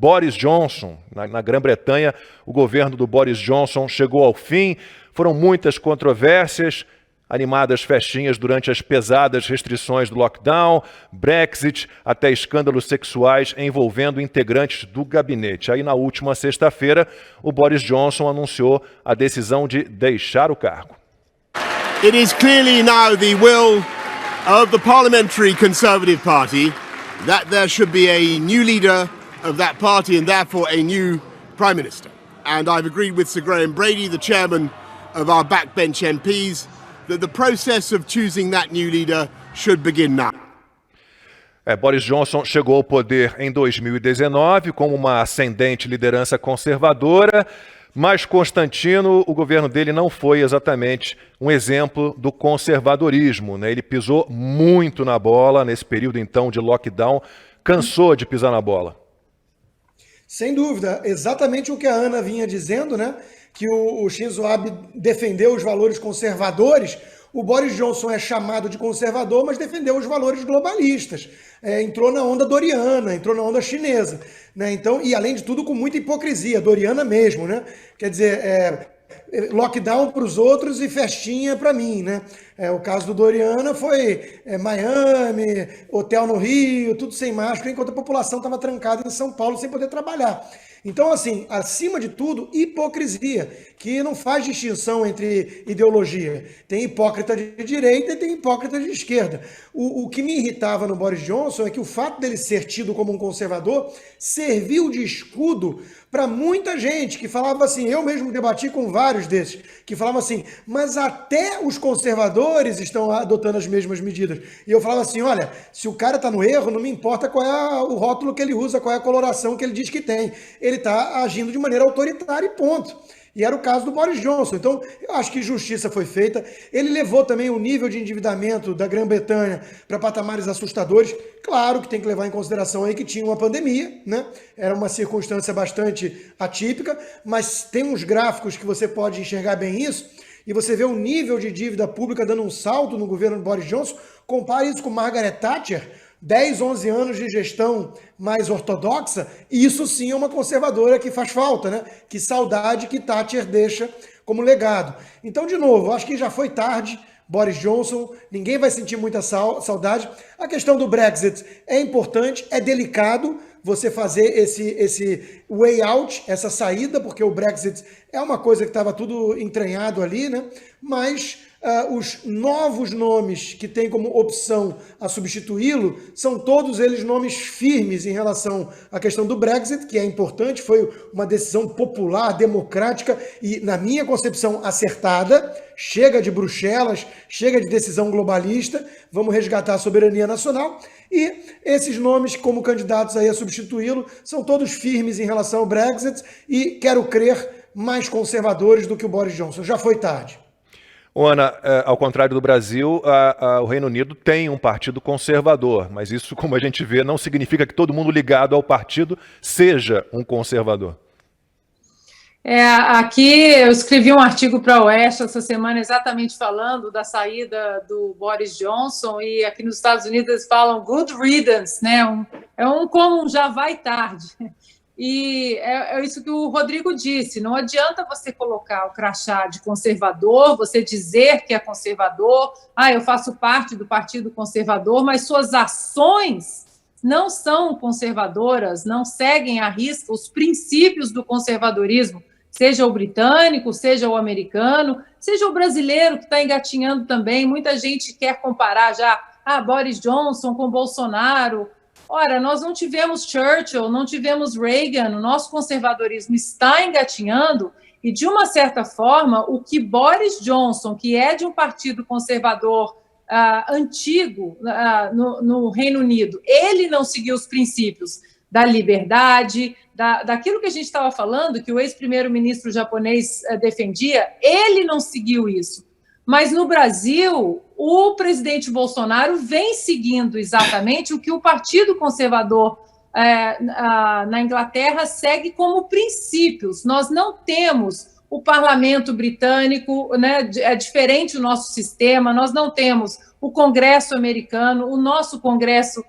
Boris Johnson. Na Grã-Bretanha, o governo do Boris Johnson chegou ao fim. Foram muitas controvérsias, animadas festinhas durante as pesadas restrições do lockdown, Brexit, até escândalos sexuais envolvendo integrantes do gabinete. Aí, na última sexta-feira, o Boris Johnson anunciou a decisão de deixar o cargo. It is clearly now the will of the Parliamentary Conservative Party that there should be a new leader of that party and therefore a new Prime Minister. And I've agreed with Sir Graham Brady, the chairman of our backbench MPs, that the process of choosing that new leader should begin now. Boris Johnson chegou ao poder em 2019 como uma ascendente liderança conservadora, mas Constantino, o governo dele não foi exatamente um exemplo do conservadorismo, né? Ele pisou muito na bola nesse período então de lockdown, cansou de pisar na bola. Sem dúvida, exatamente o que a Ana vinha dizendo, né? Que o Shinzo Abe defendeu os valores conservadores. O Boris Johnson é chamado de conservador, mas defendeu os valores globalistas. Entrou na onda doriana, entrou na onda chinesa, né? Então, e além de tudo, com muita hipocrisia, doriana mesmo, né? Quer dizer, lockdown para os outros e festinha para mim, né? O caso do Doriana foi Miami, hotel no Rio, tudo sem máscara, enquanto a população estava trancada em São Paulo sem poder trabalhar. Então, assim, acima de tudo, hipocrisia, que não faz distinção entre ideologia. Tem hipócrita de direita e tem hipócrita de esquerda. O que me irritava no Boris Johnson é que o fato dele ser tido como um conservador serviu de escudo para muita gente que falava assim, eu mesmo debati com vários desses, que falavam assim, mas até os conservadores estão adotando as mesmas medidas. E eu falava assim, olha, se o cara está no erro, não me importa qual é o rótulo que ele usa, qual é a coloração que ele diz que tem. Ele está agindo de maneira autoritária e ponto. E era o caso do Boris Johnson. Então, eu acho que justiça foi feita. Ele levou também o nível de endividamento da Grã-Bretanha para patamares assustadores. Claro que tem que levar em consideração aí que tinha uma pandemia, né? Era uma circunstância bastante atípica, mas tem uns gráficos que você pode enxergar bem isso, e você vê o nível de dívida pública dando um salto no governo do Boris Johnson. Compare isso com Margaret Thatcher, 10, 11 anos de gestão mais ortodoxa, e isso sim é uma conservadora que faz falta, né? Que saudade que Thatcher deixa como legado. Então, de novo, acho que já foi tarde, Boris Johnson, ninguém vai sentir muita saudade. A questão do Brexit é importante, é delicado você fazer esse way out, essa saída, porque o Brexit é uma coisa que estava tudo entranhado ali, né? Mas os novos nomes que tem como opção a substituí-lo são todos eles nomes firmes em relação à questão do Brexit, que é importante, foi uma decisão popular, democrática e, na minha concepção, acertada. Chega de Bruxelas, chega de decisão globalista, vamos resgatar a soberania nacional. E esses nomes como candidatos aí a substituí-lo são todos firmes em relação ao Brexit e, quero crer, mais conservadores do que o Boris Johnson. Já foi tarde. Ana, ao contrário do Brasil, o Reino Unido tem um partido conservador, mas isso, como a gente vê, não significa que todo mundo ligado ao partido seja um conservador. Aqui eu escrevi um artigo para a Oeste essa semana exatamente falando da saída do Boris Johnson, e aqui nos Estados Unidos eles falam good riddance, né? Como um já vai tarde. E é isso que o Rodrigo disse, não adianta você colocar o crachá de conservador, você dizer que é conservador, eu faço parte do Partido Conservador, mas suas ações não são conservadoras, não seguem à risca os princípios do conservadorismo, seja o britânico, seja o americano, seja o brasileiro que está engatinhando também. Muita gente quer comparar já Boris Johnson com Bolsonaro. Ora, nós não tivemos Churchill, não tivemos Reagan, o nosso conservadorismo está engatinhando e, de uma certa forma, o que Boris Johnson, que é de um partido conservador antigo no Reino Unido, ele não seguiu os princípios da liberdade, daquilo que a gente estava falando, que o ex-primeiro-ministro japonês defendia, ele não seguiu isso. Mas no Brasil, o presidente Bolsonaro vem seguindo exatamente o que o Partido Conservador na Inglaterra segue como princípios. Nós não temos o parlamento britânico, né, é diferente o nosso sistema, nós não temos o Congresso americano, o nosso Congresso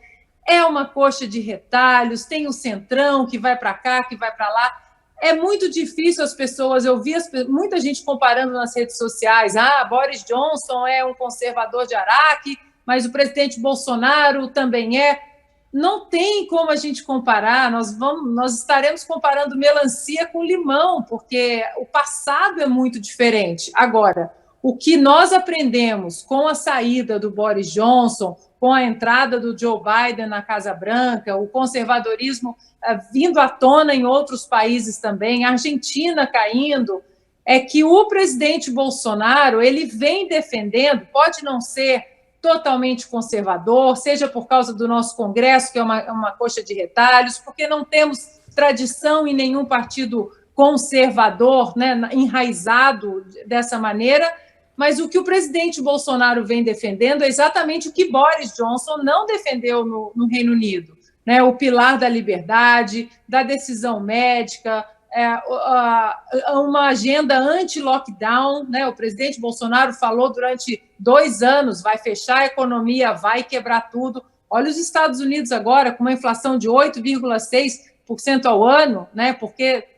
é uma coxa de retalhos, tem o centrão que vai para cá, que vai para lá. É muito difícil as pessoas, eu vi muita gente comparando nas redes sociais, Boris Johnson é um conservador de Araque, mas o presidente Bolsonaro também é. Não tem como a gente comparar, nós estaremos comparando melancia com limão, porque o passado é muito diferente. Agora, o que nós aprendemos com a saída do Boris Johnson, com a entrada do Joe Biden na Casa Branca, o conservadorismo vindo à tona em outros países também, a Argentina caindo, é que o presidente Bolsonaro ele vem defendendo, pode não ser totalmente conservador, seja por causa do nosso Congresso, que é uma coxa de retalhos, porque não temos tradição em nenhum partido conservador, né, enraizado dessa maneira, mas o que o presidente Bolsonaro vem defendendo é exatamente o que Boris Johnson não defendeu no Reino Unido, né? O pilar da liberdade, da decisão médica, uma agenda anti-lockdown, né? O presidente Bolsonaro falou durante 2 anos, vai fechar a economia, vai quebrar tudo. Olha os Estados Unidos agora, com uma inflação de 8,6% ao ano, né? Porque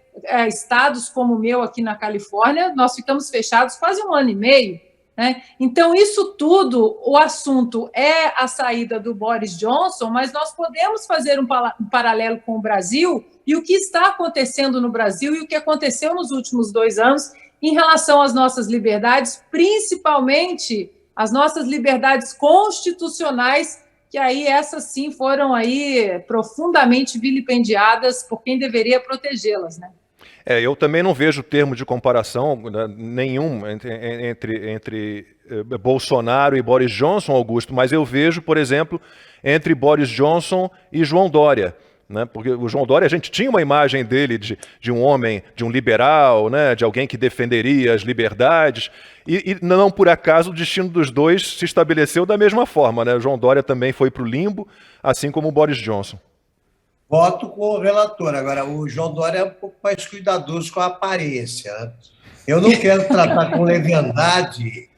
estados como o meu aqui na Califórnia, nós ficamos fechados quase 1 ano e meio, né? Então, isso tudo, o assunto é a saída do Boris Johnson, mas nós podemos fazer um paralelo com o Brasil e o que está acontecendo no Brasil e o que aconteceu nos últimos 2 anos em relação às nossas liberdades, principalmente as nossas liberdades constitucionais, que aí essas sim foram aí profundamente vilipendiadas por quem deveria protegê-las, né? Eu também não vejo termo de comparação, né, nenhum entre Bolsonaro e Boris Johnson, Augusto, mas eu vejo, por exemplo, entre Boris Johnson e João Dória. Né, porque o João Dória, a gente tinha uma imagem dele de um homem, de um liberal, né, de alguém que defenderia as liberdades, e não por acaso o destino dos dois se estabeleceu da mesma forma. Né? O João Dória também foi para o limbo, assim como o Boris Johnson. Voto com o relator. Agora, o João Dória é um pouco mais cuidadoso com a aparência. Né? Eu não quero tratar com leviandade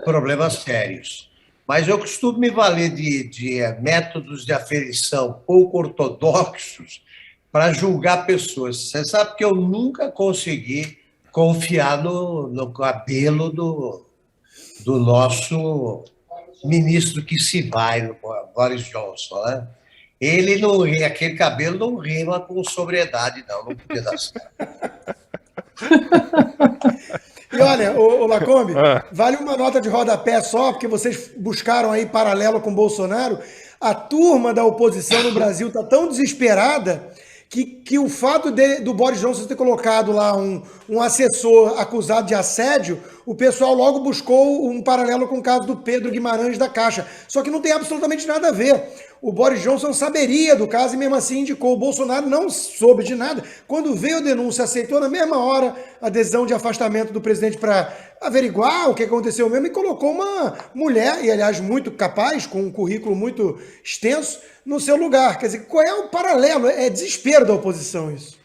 problemas sérios, mas eu costumo me valer de métodos de aferição pouco ortodoxos para julgar pessoas. Você sabe que eu nunca consegui confiar no cabelo do nosso ministro que se vai, no Boris Johnson, né? Aquele cabelo não rima com sobriedade, não podia dar certo. E olha, o Lacombe, vale uma nota de rodapé só, porque vocês buscaram aí paralelo com o Bolsonaro. A turma da oposição no Brasil está tão desesperada que o fato do Boris Johnson ter colocado lá um assessor acusado de assédio, o pessoal logo buscou um paralelo com o caso do Pedro Guimarães da Caixa. Só que não tem absolutamente nada a ver. O Boris Johnson saberia do caso e mesmo assim indicou. O Bolsonaro não soube de nada. Quando veio a denúncia, aceitou na mesma hora a decisão de afastamento do presidente para averiguar o que aconteceu mesmo e colocou uma mulher, e aliás muito capaz, com um currículo muito extenso, no seu lugar. Quer dizer, qual é o paralelo? É desespero da oposição isso.